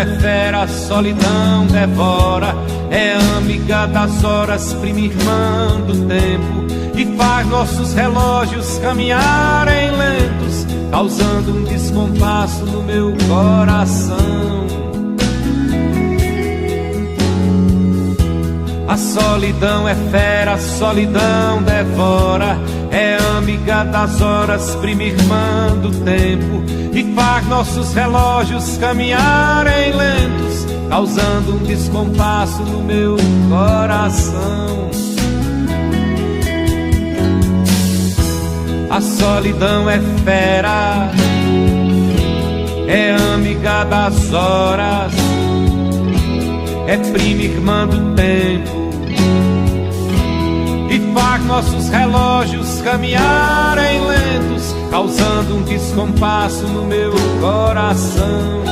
é fera, a solidão devora. É amiga das horas, prima irmã do tempo, e faz nossos relógios caminharem lentos, causando um descompasso no meu coração. A solidão é fera, a solidão devora. É amiga das horas, prima irmã do tempo, e faz nossos relógios caminharem lentos, causando um descompasso no meu coração. A solidão é fera, é amiga das horas, é prima irmã do tempo, e faz nossos relógios caminharem lentos, causando um descompasso no meu coração.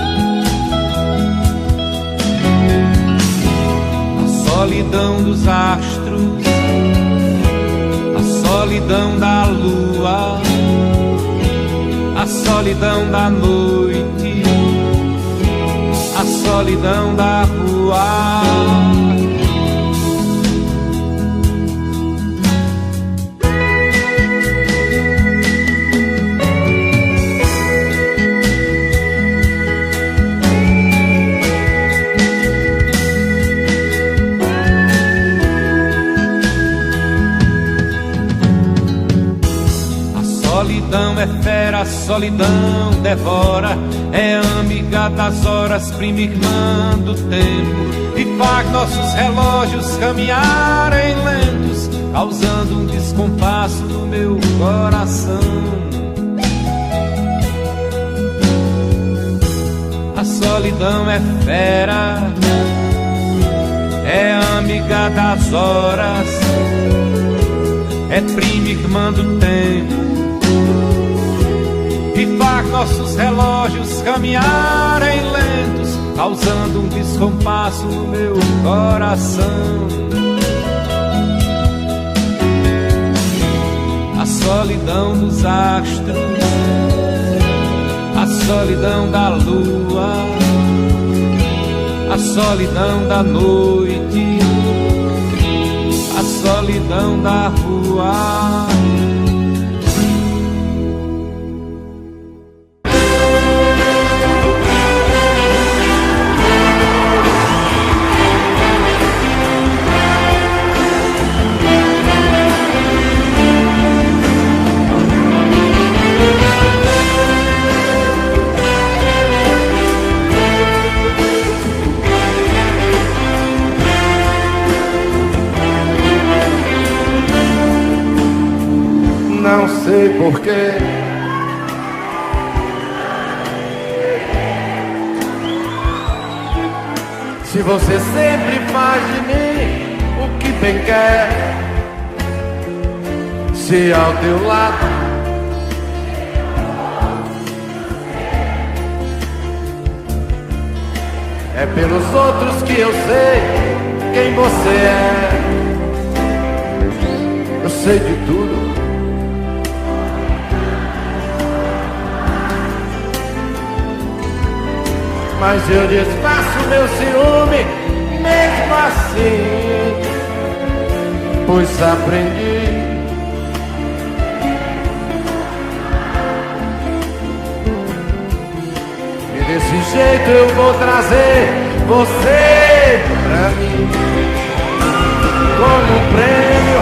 A solidão dos astros, a solidão da lua, a solidão da noite, a solidão da rua. A solidão é fera, a solidão devora. É amiga das horas, prima irmã do tempo, e faz nossos relógios caminharem lentos, causando um descompasso no meu coração. A solidão é fera, é amiga das horas, é prima irmã do tempo, e faz nossos relógios caminharem lentos, causando um descompasso no meu coração. A solidão dos astros, a solidão da lua, a solidão da noite, a solidão da rua. Não sei porquê, se você sempre faz de mim o que bem quer, se ao teu lado é pelos outros que eu sei quem você é. Eu sei de tudo, mas eu disfarço meu ciúme mesmo assim, pois aprendi e desse jeito eu vou trazer você pra mim. Como prêmio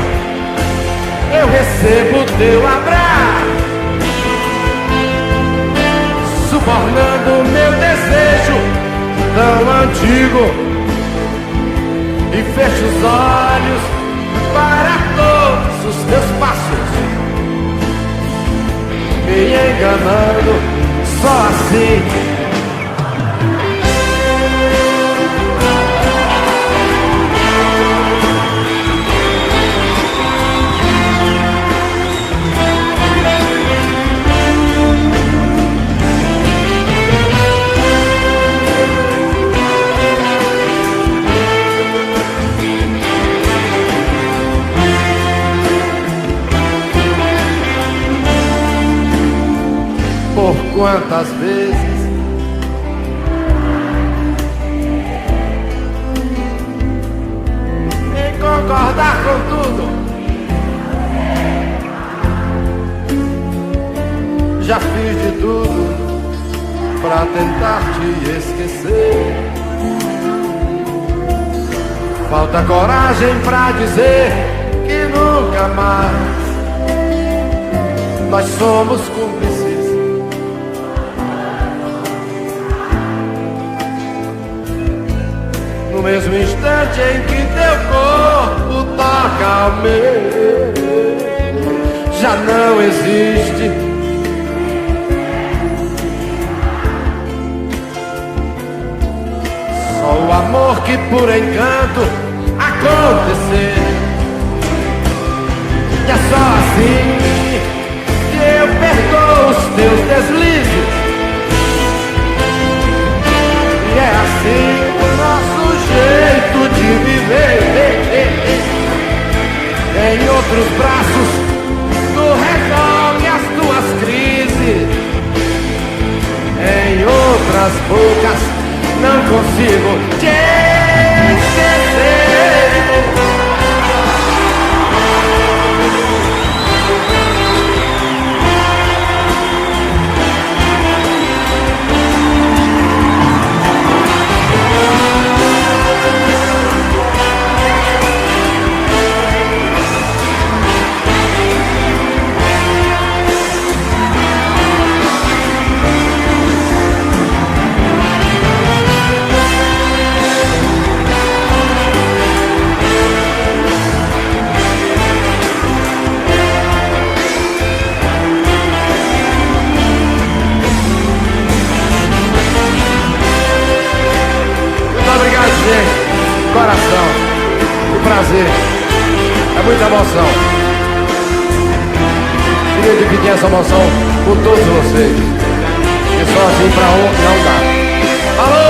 eu recebo teu abraço, subornando meu desejo tão antigo, e fecho os olhos para todos os teus passos, me enganando só assim. Por quantas vezes Já fiz de tudo pra tentar te esquecer. Falta coragem pra dizer que nunca mais nós somos cúmplices. No mesmo instante em que teu corpo toca o meu, já não existe. Só o amor que por encanto acontecer. E é só assim que eu perdoo os teus deslizes. E é assim o nosso jeito de viver. Em outros braços tu recolhe as tuas crises. Em outras bocas não consigo te esquecer. Coração, que prazer, é muita emoção. Queria dividir essa emoção com todos vocês, porque só assim pra um não dá. Alô!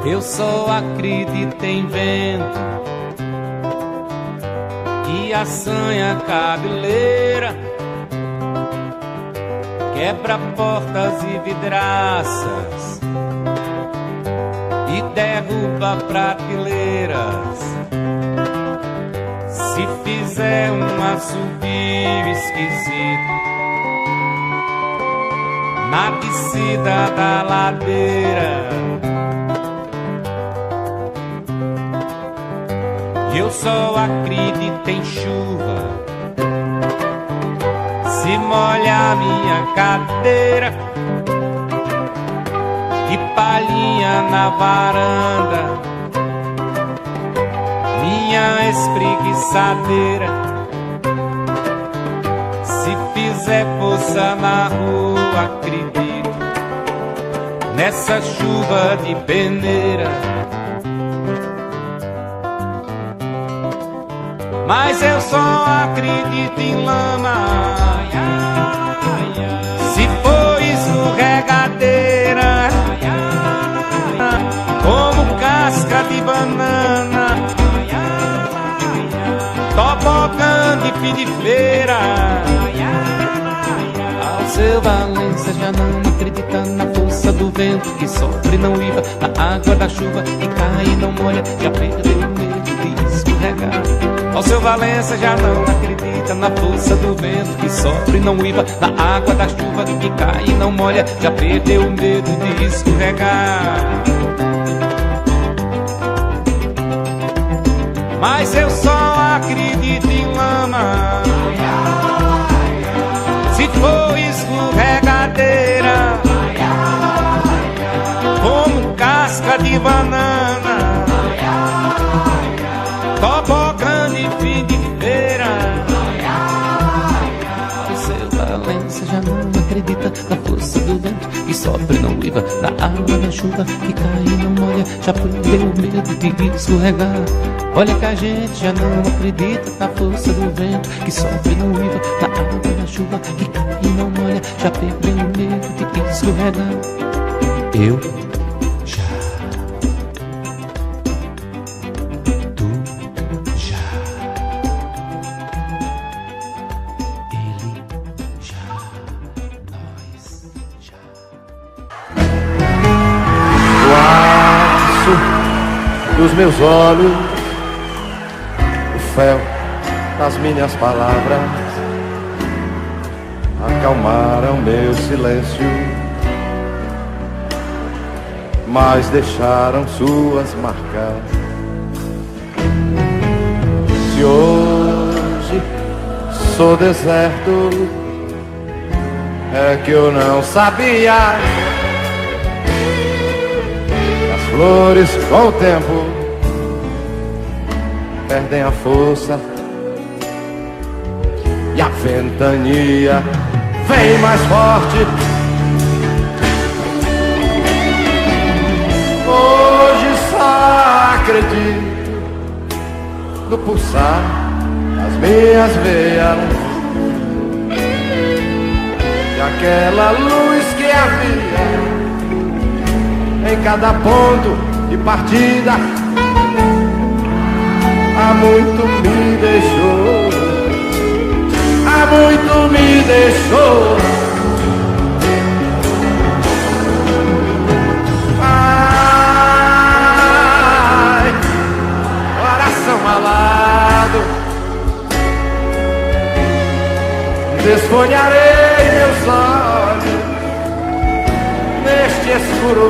Eu só acredito em vento que assanha cabeleira, quebra portas e vidraças e derruba prateleiras. Se fizer um assobio esquisito na descida da ladeira, eu só acredito em chuva se molhar minha cadeira e palhinha na varanda, minha espreguiçadeira. Se fizer força na rua, acredito nessa chuva de peneira. Mas eu só acredito em lama se for escorregadeira, como casca de banana, tobogã de fim de feira. Alceu Valença já não acredita na força do vento que sofre, não uiva na água da chuva e cai e não molha, já perdeu o medo de escorregar. Alceu Valença já não acredita na força do vento que sofre, não uiva na água da chuva que cai e não molha, já perdeu o medo de escorregar. mas eu só acredito em lama. Se for escorregadeira, como casca de banana, tobogã de fim de feira. O seu Valença já não acredita na força do vento que sopra e não uiva, na água da chuva que cai e não molha. Já perdeu o medo de escorregar. Olha que a gente já não acredita na força do vento que sopra e não uiva, na água da chuva que cai e não molha. Já perdeu o medo de escorregar. Eu já, tu já, ele já, nós já. O aço dos meus olhos, o fel das minhas palavras acalmaram meu silêncio, mas deixaram suas marcas. Se hoje sou deserto, é que eu não sabia. As flores com o tempo perdem a força e a ventania vem mais forte. Hoje só acredito no pulsar das minhas veias e aquela luz que havia em cada ponto de partida. Há muito me deixou, há muito me deixou. Ai, coração malado, desfolharei meus olhos neste escuro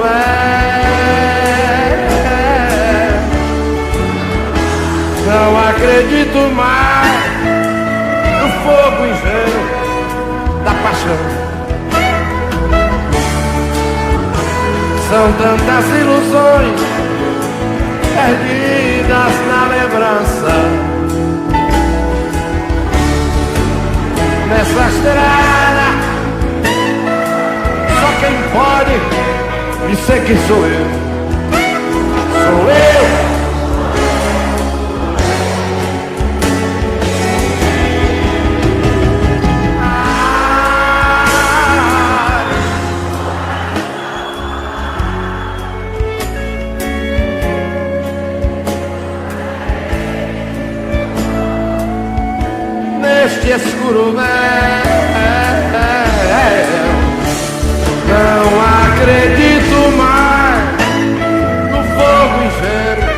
não acredito mais no fogo ingênuo da paixão. São tantas ilusões perdidas na lembrança. Nessa estrada só quem pode me seguir sou eu. Sou eu. Neste escuro véu, não acredito mais no fogo ingênuo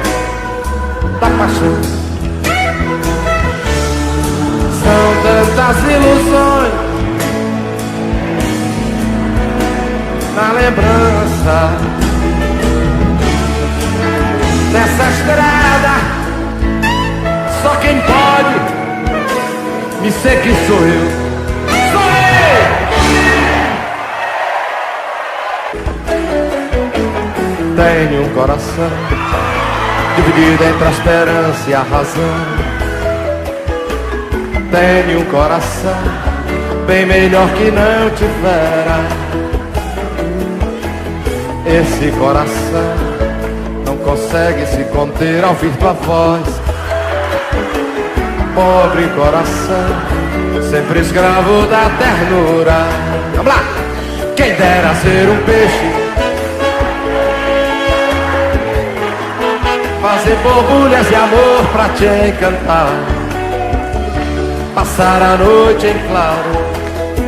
da paixão. São tantas ilusões na lembrança. Nessa estrada só quem pode me seguir sou eu. Sou eu! Tenho um coração dividido entre a esperança e a razão. Tenho um coração bem melhor que não tivera. Esse coração não consegue se conter ao ouvir tua voz. Pobre coração, sempre escravo da ternura. Vamos lá! Quem dera ser um peixe, fazer borbulhas de amor pra te encantar, passar a noite em claro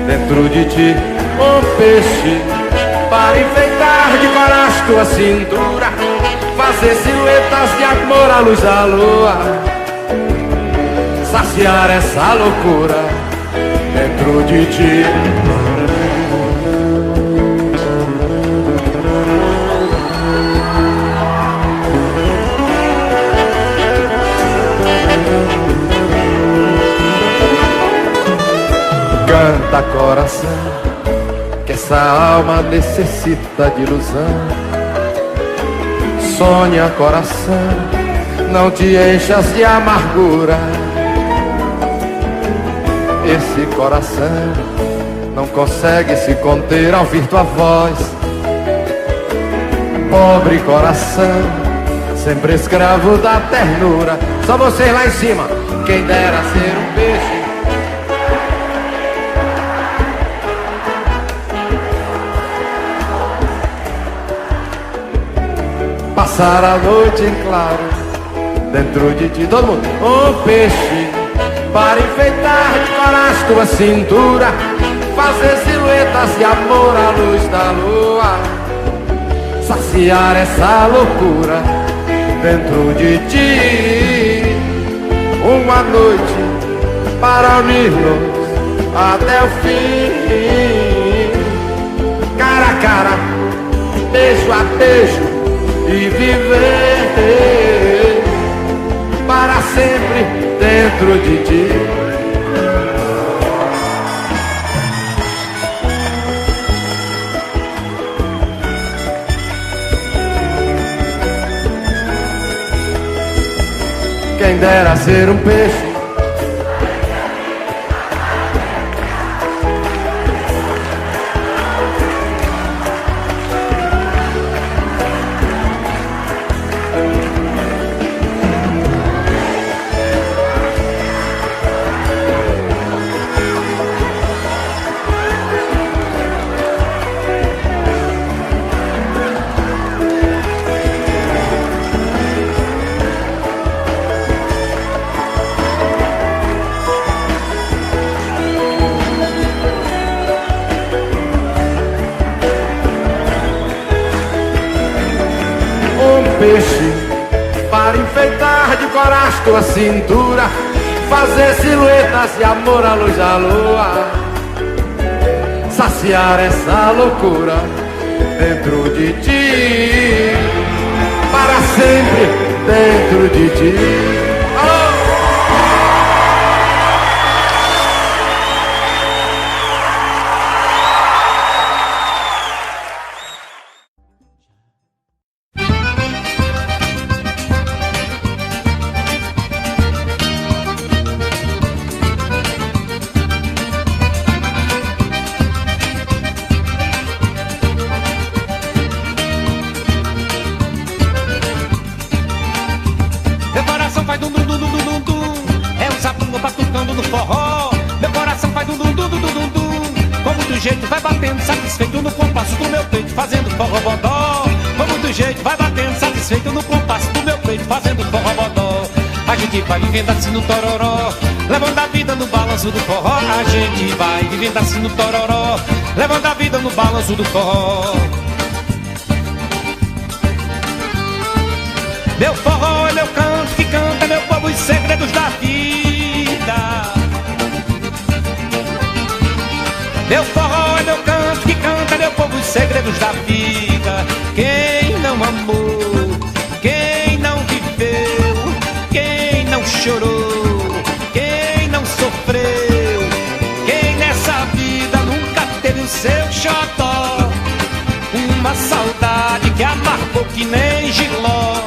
dentro de ti. Um peixe para enfeitar de coragem tua cintura, fazer silhuetas de amor à luz da lua, saciar essa loucura dentro de ti. Canta, coração, que essa alma necessita de ilusão. Sonha, coração, não te enchas de amargura. Esse coração não consegue se conter ao ouvir tua voz. Pobre coração, sempre escravo da ternura. Só vocês lá em cima. Quem dera ser um peixe, passar a noite em claro dentro de ti. Todo mundo. Um peixe para enfeitar de coragem tua cintura, fazer silhuetas de amor à luz da lua, saciar essa loucura dentro de ti. Uma noite para unir-nos até o fim, cara a cara, beijo a beijo, e viver para sempre dentro de ti. Quem dera ser um peixe, peixe para enfeitar de coragem tua cintura, fazer silhuetas de amor à luz da lua, saciar essa loucura dentro de ti, para sempre dentro de ti. Satisfeito no compasso do meu peito, fazendo forró-bodó. Com muito jeito, vai batendo, satisfeito no compasso do meu peito, fazendo forró-bodó. A gente vai vivendo assim no tororó, levando a vida no balanço do forró. A gente vai vivendo assim no tororó, levando a vida no balanço do forró. Meu forró é meu canto que canta, meu povo, os segredos da vida. Meu forró é meu canto que canta, meu povo, os segredos da vida. Quem não amou, quem não viveu, quem não chorou, quem não sofreu, quem nessa vida nunca teve o seu xodó, uma saudade que amargou que nem giló,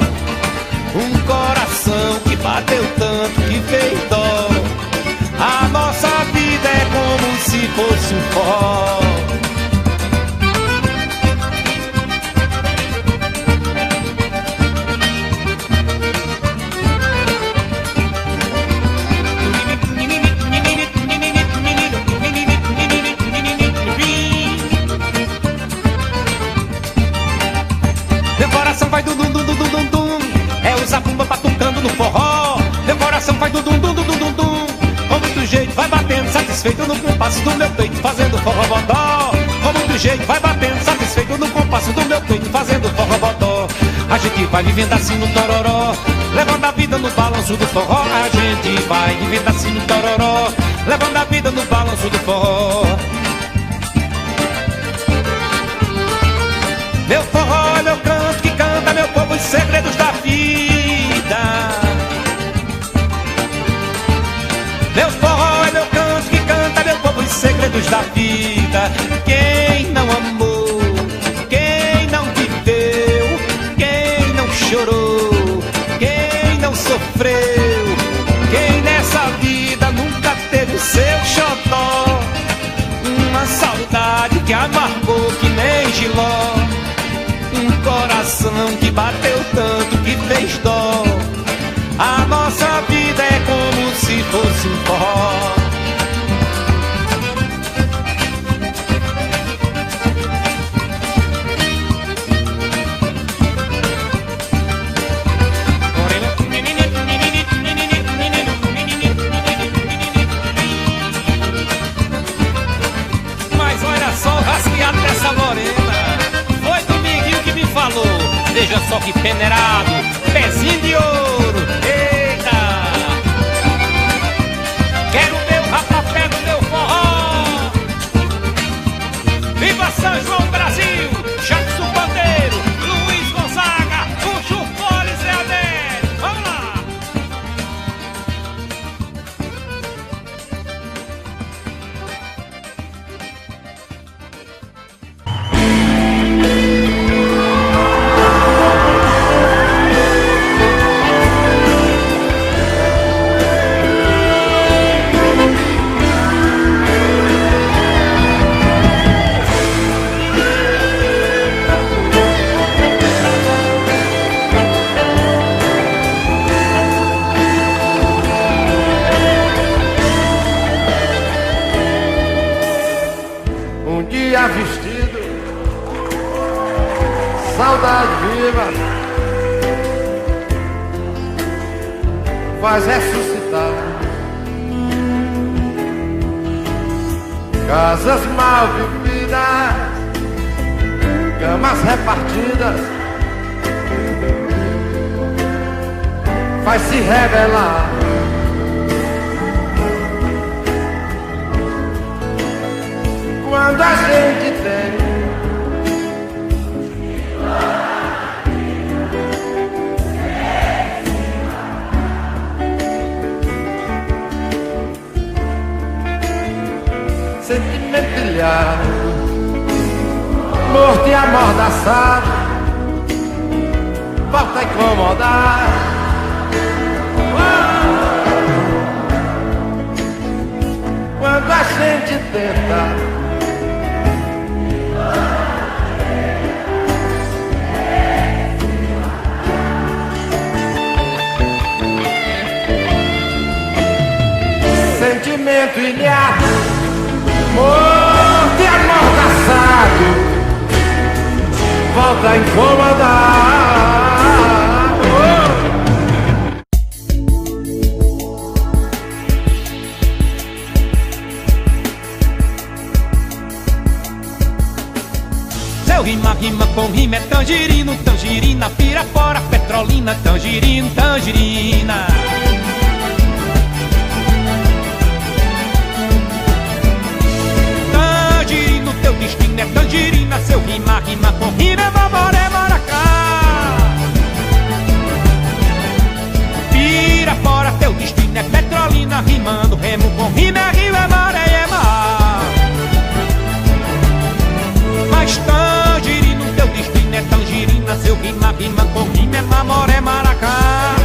um coração que bateu tanto que fez dó. A nossa vida é como se fosse um forró. Meu coração vai dum dum dum dum dum dum, é o zabumba batucando no forró. Meu coração vai dum dum dum dum dum dum, com muito jeito vai batendo, satisfeito no compasso do meu peito, fazendo forró-bodó. Com muito jeito vai batendo, satisfeito no compasso do meu peito, fazendo forró-bodó. A gente vai vivendo assim no tororó, levando a vida no balanço do forró. A gente vai vivendo assim no tororó, levando a vida no balanço do forró. Meu forró é meu canto que canta, meu povo, os segredos da vida. Meu forró é meu canto que canta, meu povo, os segredos luz da vida. Quem não amou, quem não viveu, quem não chorou, quem não sofreu, quem nessa vida nunca teve o seu xodó, uma saudade que amargou que nem giló, um coração que bateu tanto que fez dó. A nossa vida é como se fosse um forró. Mas olha só o rasqueado dessa morena. Foi Dominguinho que me falou. Veja só que peneirado, pezinho de ouro. Eita! Quero meu rapapé do meu forró. Viva São João Brasil, Jackson Bandeiro, Luiz Gonzaga, Puxo Fole, Zé Adélio. Vamos lá! Um dia vestido, saudade viva faz ressuscitar casas mal vividas, camas repartidas, faz se revelar quando a gente tem sentimento ilhado, morto e amordaçado, volta a incomodar. Quando a gente tenta sentimento ilhado, morto e amordaçado, volta a incomodar. Seu rima, rima com rima é tangerino, tangerina, pirapora, petrolina, tangerino, tangerina. Tangerino, teu destino é tangerina, seu rima, rima com rima é mamoré, maracá. Pirapora, teu destino é petrolina, rimando, remo com rima é rio, é maré, é mar. Mas tangerino, teu destino é tangerina, seu rima, rima com rima é mamoré, maracá.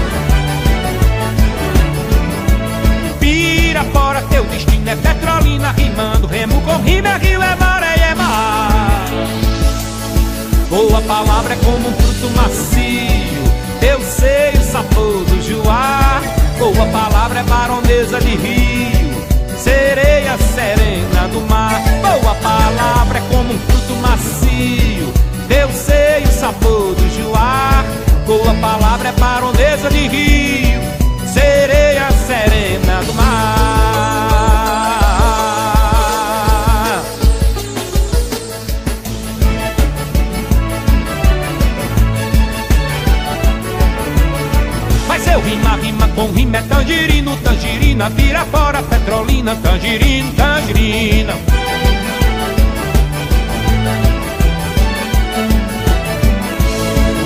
Pirapora, teu destino é petrolina, rimando, remo com rima é rio, é maré, é mar. Boa palavra é como um fruto macio, eu sei o sabor do joá. Boa palavra é baronesa de rio, sereia serena do mar. Boa palavra é como um fruto macio, eu sei o sabor do joá. Boa palavra é baronesa de rio, sereia serena do mar. Mas eu rima, rima com rima é tangerino, tangerina, pirapora, petrolina, tangerino, tangerina.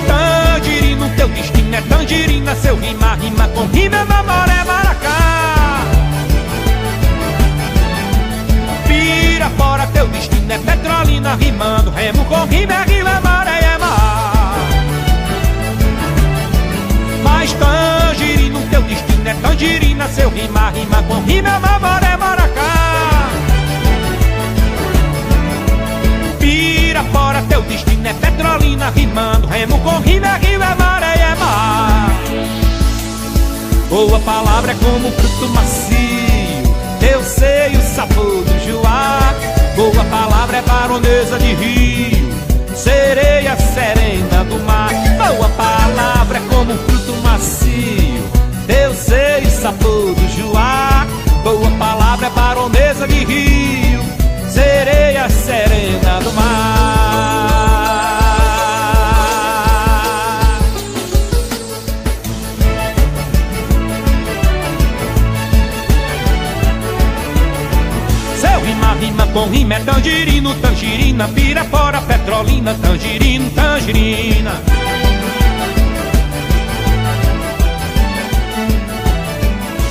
Tangerino, teu destino é tangerina, seu rima, rima com rima é mamoré, maracá. Pira petrolina, rimando remo com rima, é rima, maré é mar. Mas tangerina, o teu destino é tangerina, seu rima, rima com rima, é mar, maré, maracá. Pirapora, teu destino é petrolina, rimando remo com rima, é rima, maré é mar. Boa palavra é como fruto macio, teu seio, sabor do joá. Boa palavra é baronesa de rio, sereia serena do mar. Boa palavra é como fruto macio, teu seio, sabor do joá. Boa palavra é baronesa de rio, sereia serena do mar. Rima com rima é tangerino, tangerina, pirapora, petrolina, tangerino, tangerina.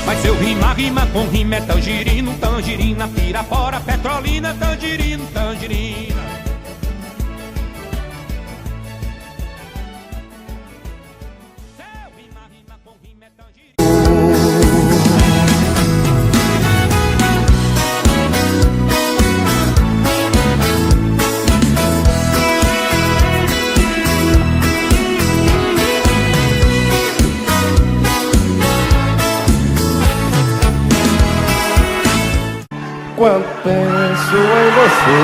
Mas seu rima, rima com rima é tangerino, tangerina, pirapora, petrolina, tangerino, tangerina. Seu rima, rima com rima é tangerino. Quando penso em você,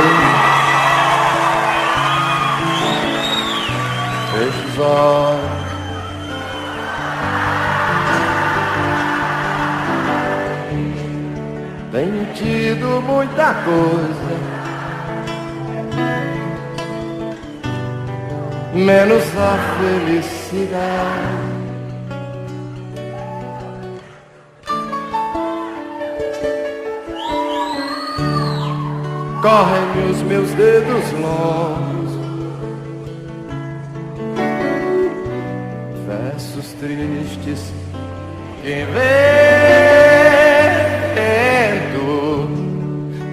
fecho os olhos, tenho tido muita coisa, menos a felicidade. Correm os meus dedos longos, versos tristes que invento,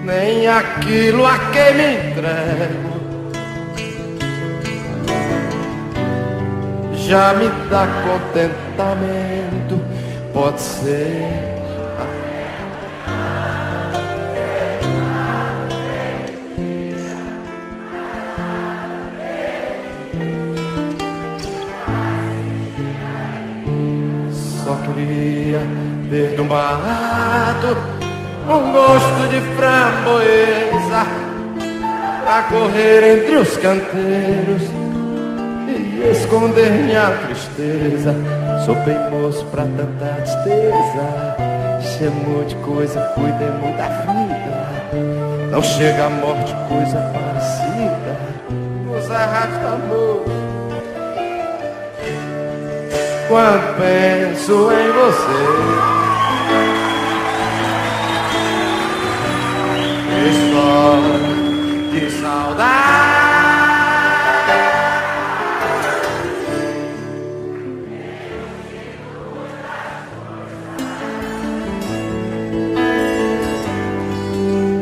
nem aquilo a que me entrego já me dá contentamento. Pode ser ter do mato um gosto de framboesa pra correr entre os canteiros e esconder minha tristeza. Sou teimoso pra tanta tristeza, chamou de coisa, cuida muito da vida. Não chega a morte, coisa parecida nos arrasta do amor. Quando penso em você, estou de saudade.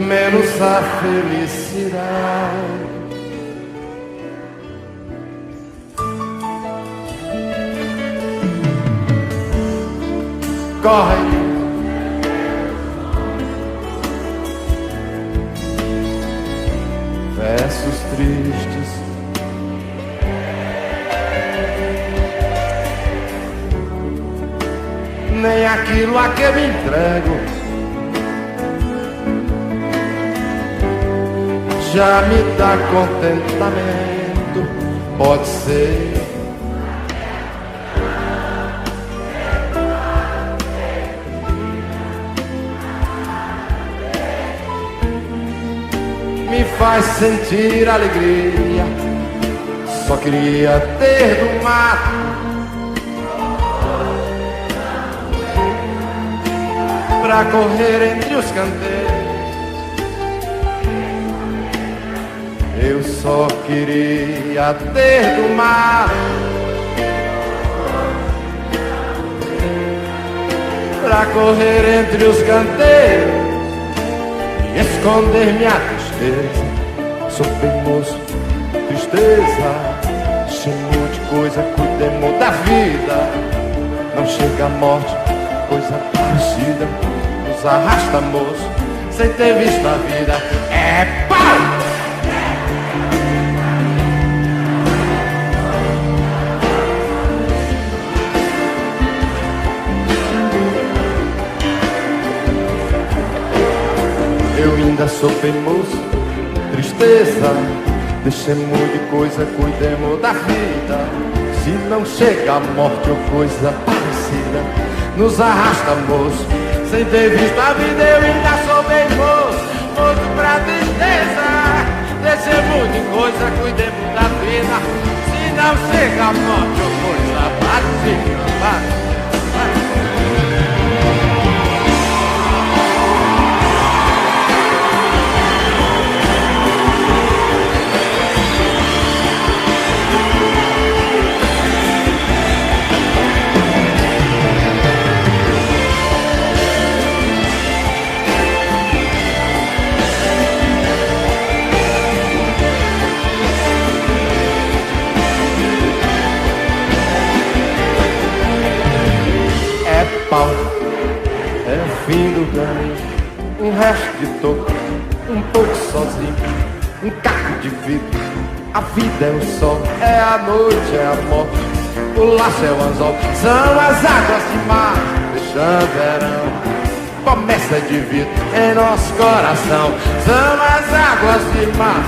Menos a felicidade. Corre versos tristes, nem aquilo a que me entrego já me dá contentamento. Pode ser me faz sentir alegria. Só queria ter do mato pra correr entre os canteiros. Eu só queria ter do mato pra correr entre os canteiros e esconder minha tristeza. sou teimoso, tristeza, chamo de coisa, cuidemos da vida. Não chega a morte, coisa parecida, nos arrasta, moço, sem ter visto a vida. É pau! Eu ainda sou teimoso, tristeza, deixemos de coisa, cuidemos da vida. Se não chega a morte ou coisa parecida, nos arrasta, moço, sem ter visto a vida. Eu ainda sou bem moço, moço pra tristeza, deixemos de coisa, cuidemos da vida. Se não chega a morte ou coisa parecida, é o fim do ganho, um resto de toco, um pouco sozinho, um caco de vidro. A vida é o sol, é a noite, é a morte, o laço é o anzol, são as águas de mar, fechando verão. Promessa de vida em nosso coração, são as águas de mar.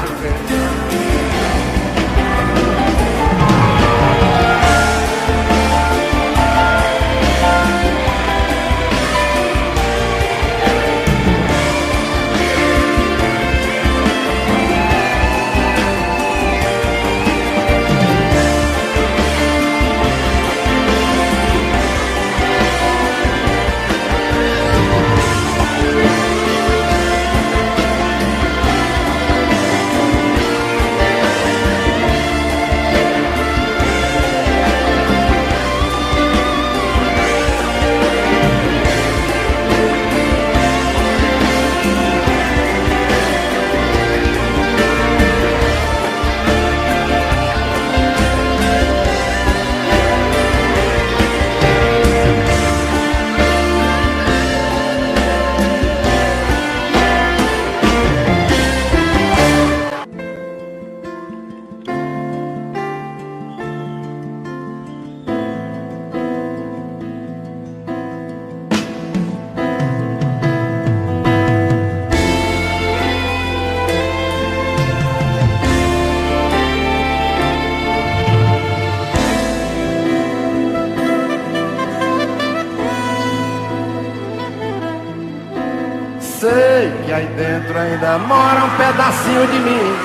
Sei que aí dentro ainda mora um pedacinho de mim.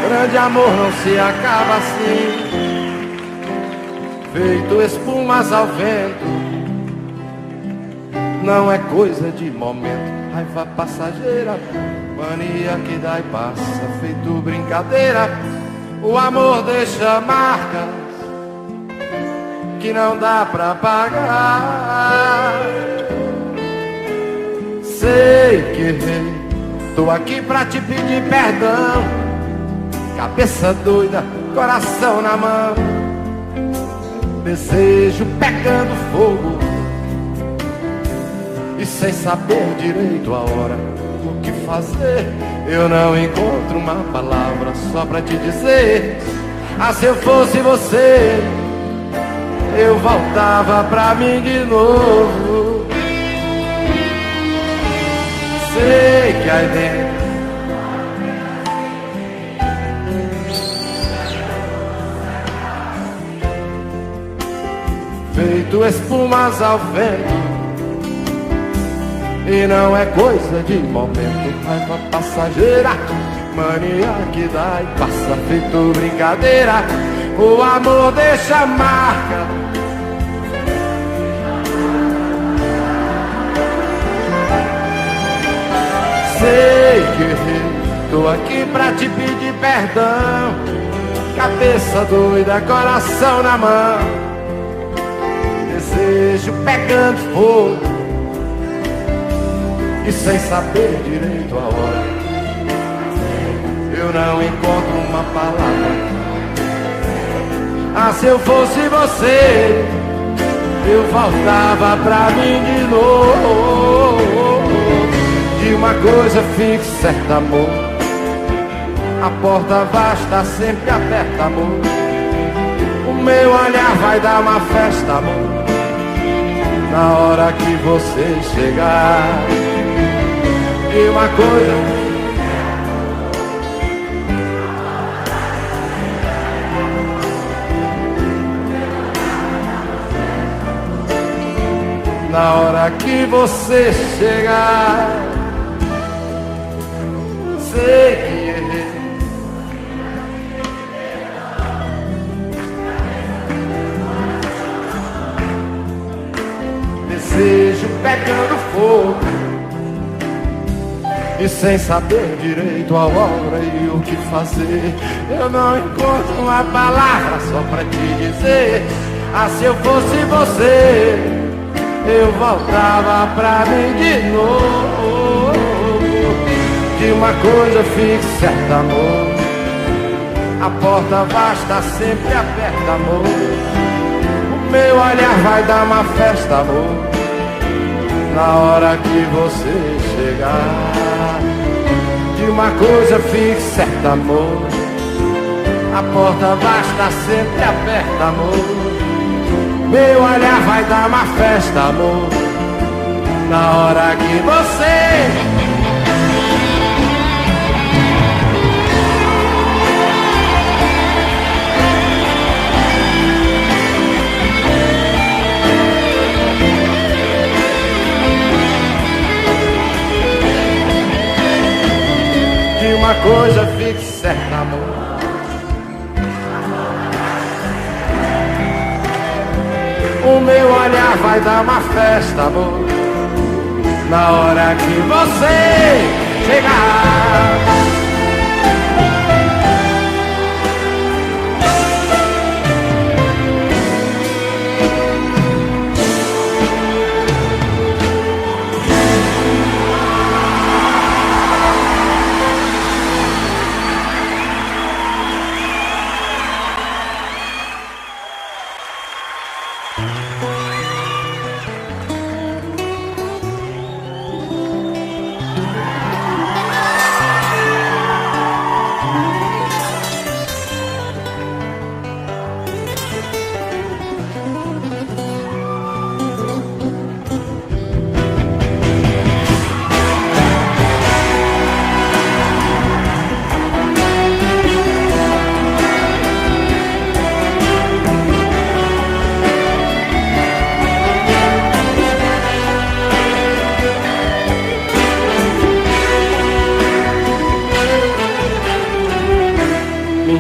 Grande amor não se acaba assim, feito espumas ao vento. Não é coisa de momento, raiva passageira, mania que dá e passa, feito brincadeira. O amor deixa marcas que não dá pra pagar. Sei que errei, tô aqui pra te pedir perdão. Cabeça doida, coração na mão, desejo pegando fogo e sem saber direito a hora, o que fazer. Eu não encontro uma palavra só pra te dizer. Ah, se eu fosse você, eu voltava pra mim de novo. Sei que aí dentro feito espumas ao vento, e não é coisa de momento, raiva passageira, mania que dá e passa, feito brincadeira. O amor deixa marca, sei que errei, tô aqui pra te pedir perdão. Cabeça doida, coração na mão, desejo pegando fogo e sem saber direito a hora. Ah, se eu fosse você, eu voltava pra mim de novo. De uma coisa fique certa, amor, a porta vasta sempre aberta, amor. O meu olhar vai dar uma festa, amor, na hora que você chegar. De uma coisa na hora que você chegar, sei que errei. Desejo pegando fogo e sem saber direito a hora e o que fazer. Eu não encontro uma palavra só pra te dizer. Ah, se eu fosse você, eu voltava pra mim de novo. De uma coisa fique certa, amor, a porta vasta sempre aberta, amor. O meu olhar vai dar uma festa, amor, na hora que você chegar. De uma coisa fique certa, amor, a porta vasta sempre aberta, amor. Meu olhar vai dar uma festa, amor, na hora que você... De uma coisa fique certa, amor, o meu olhar vai dar uma festa, amor, na hora que você chegar.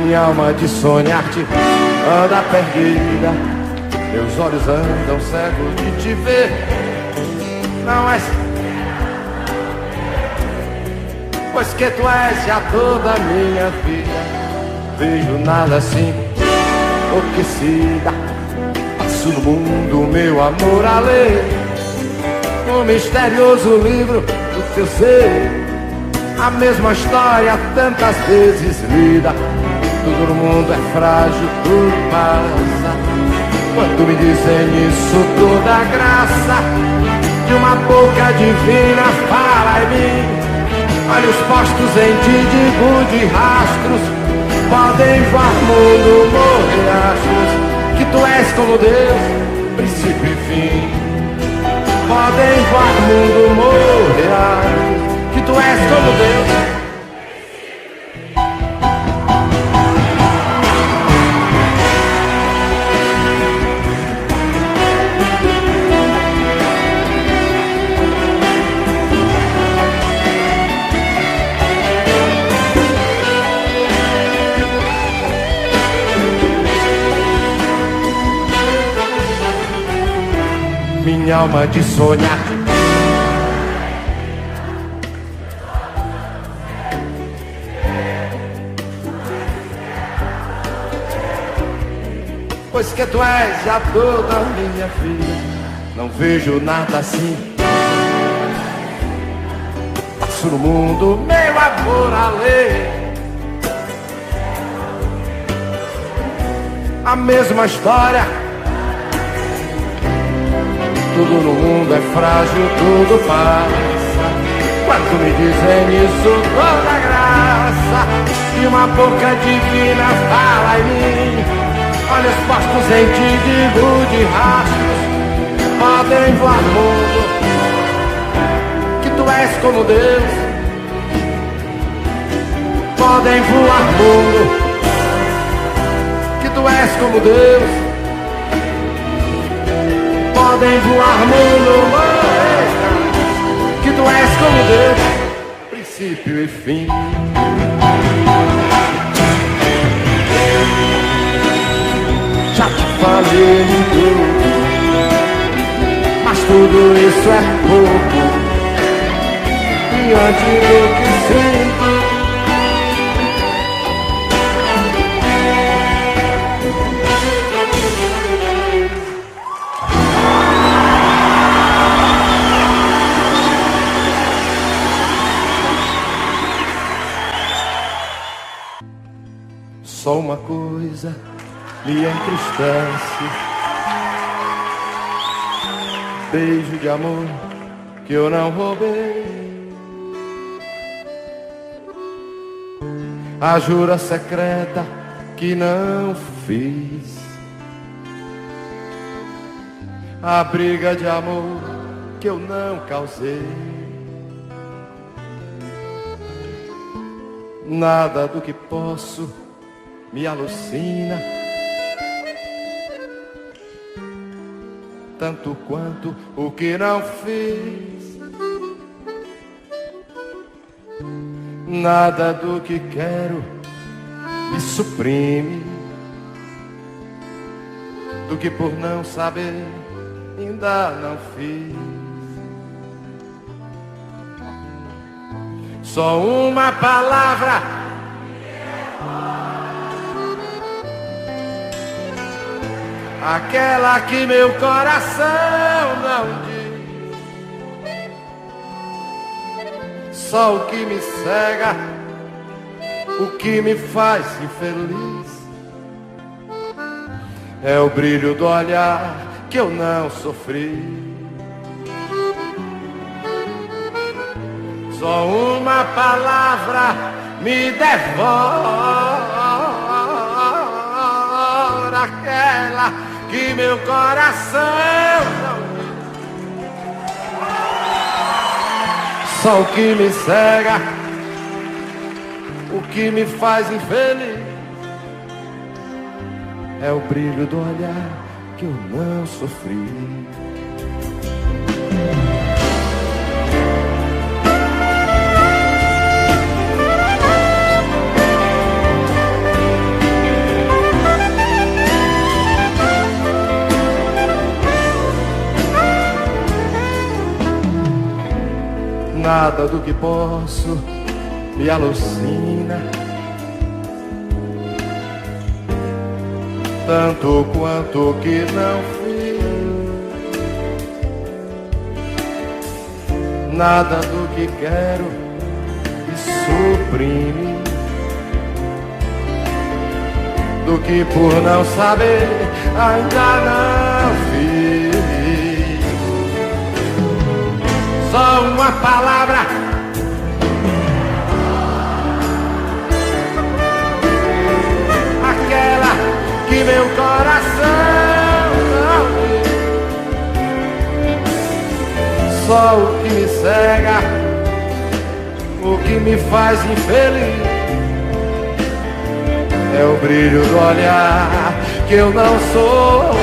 Minha alma de sonhar-te anda perdida, meus olhos andam cegos de te ver. Não és, pois que tu és já toda a minha vida. Vejo nada assim, enlouquecida, passo no mundo meu amor a ler um misterioso livro do teu ser, a mesma história tantas vezes lida. Tudo no mundo é frágil, tudo passa. Quando me dizem isso, toda a graça de uma boca divina fala em mim. Olhos postos em ti, digo de rastros, podem voar mundo, morrer astros, que tu és como Deus, princípio e fim. Podem voar mundo, morrer astros, que tu és como Deus. Minha alma de sonhar, pois que tu és já toda a minha vida. Não vejo nada assim, passo no mundo meu amor a ler a mesma história. Tudo no mundo é frágil, tudo passa. Quando me dizem isso, toda graça e uma boca divina fala em mim. Olhos postos em ti, digo de rastros, podem voar no mundo, que tu és como Deus. Podem voar no mundo, que tu és como Deus. Podem voar no mundo, que tu és como Deus, princípio e fim. Já te falei de tudo, mas tudo isso é pouco diante do que sinto. Só uma coisa me entristece: beijo de amor que eu não roubei, a jura secreta que não fiz, a briga de amor que eu não causei. Nada do que posso me alucina, tanto quanto o que não fiz. Nada do que quero me suprime, do que por não saber ainda não fiz. Só uma palavra aquela que meu coração não diz. Só o que me cega, o que me faz infeliz, é o brilho do olhar que eu não sofri. Só uma palavra me devora, aquela que meu coração não. Só o que me cega, o que me faz infeliz, é o brilho do olhar que eu não sofri. Nada do que posso me alucina, tanto quanto o que não fiz. Nada do que quero me suprime, do que por não saber ainda não fiz. Só uma palavra aquela que meu coração não diz. Só o que me cega, o que me faz infeliz, é o brilho do olhar que eu não sou.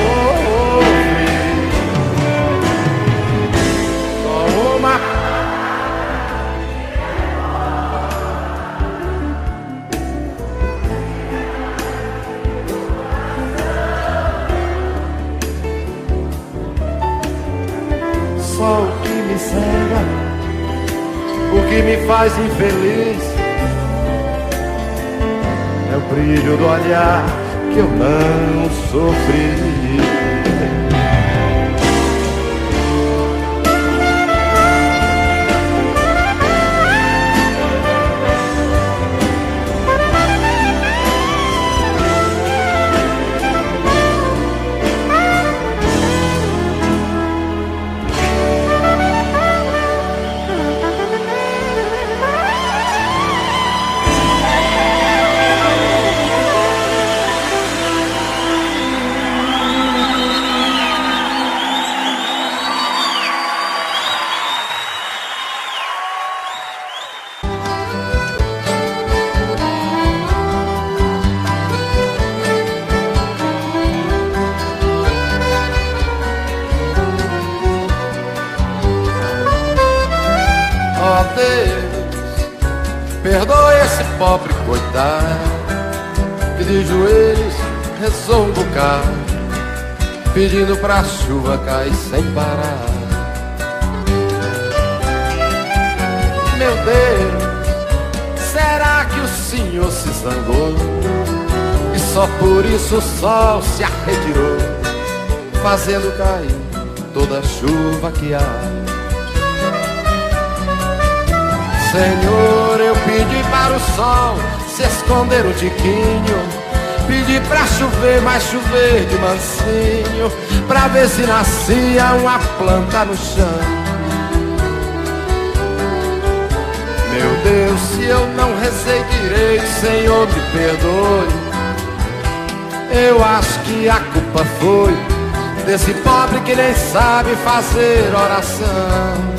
Só o que me cega, o que me faz infeliz, é o brilho do olhar que eu não sofri. esse pobre coitado que de joelhos rezou um bocado, pedindo pra chuva cair sem parar. Meu Deus, será que o senhor se zangou e só por isso o sol se arretirou, fazendo cair toda a chuva que há? Senhor, eu pedi para o sol se esconder um tiquinho, pedi pra chover, mas chover de mansinho, pra ver se nascia uma planta no chão. Meu Deus, se eu não rezei direito, Senhor, me perdoe. Eu acho que a culpa foi desse pobre que nem sabe fazer oração.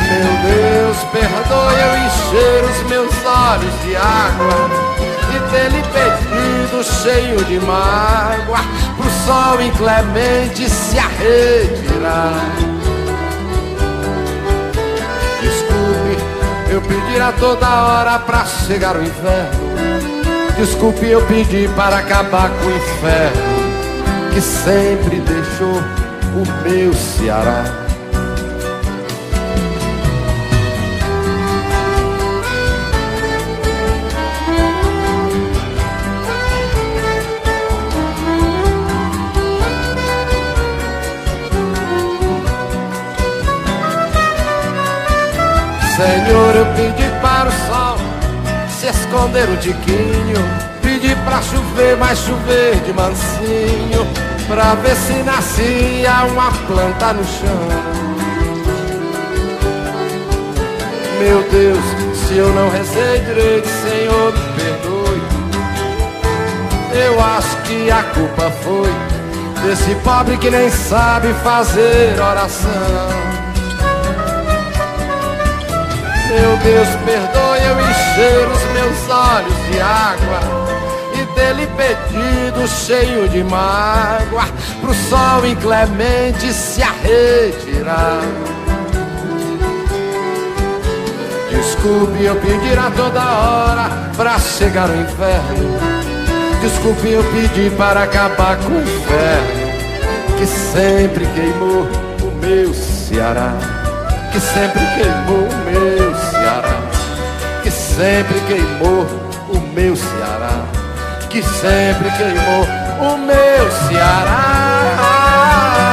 Meu Deus, perdoe eu encher os meus olhos de água e ter lhe pedido cheio de mágoa pro sol inclemente se arretirar. Desculpe eu pedir a toda hora pra chegar o inverno, desculpe eu pedir para acabar com o inferno que sempre deixou o meu Ceará. Senhor, eu pedi para o sol se esconder um tiquinho, pedi pra chover, mas chover de mansinho, pra ver se nascia uma planta no chão. Meu Deus, se eu não rezei direito, Senhor, me perdoe. Eu acho que a culpa foi desse pobre que nem sabe fazer oração. Meu Deus, perdoe eu encher os meus olhos de água e ter-lhe pedido cheio de mágoa pro sol inclemente se arretirar. Desculpe eu pedir a toda hora pra chegar o inferno, desculpe eu pedir para acabar com o inferno que sempre queimou o meu Ceará, que sempre queimou o meu Ceará, que sempre queimou o meu Ceará, que sempre queimou o meu Ceará.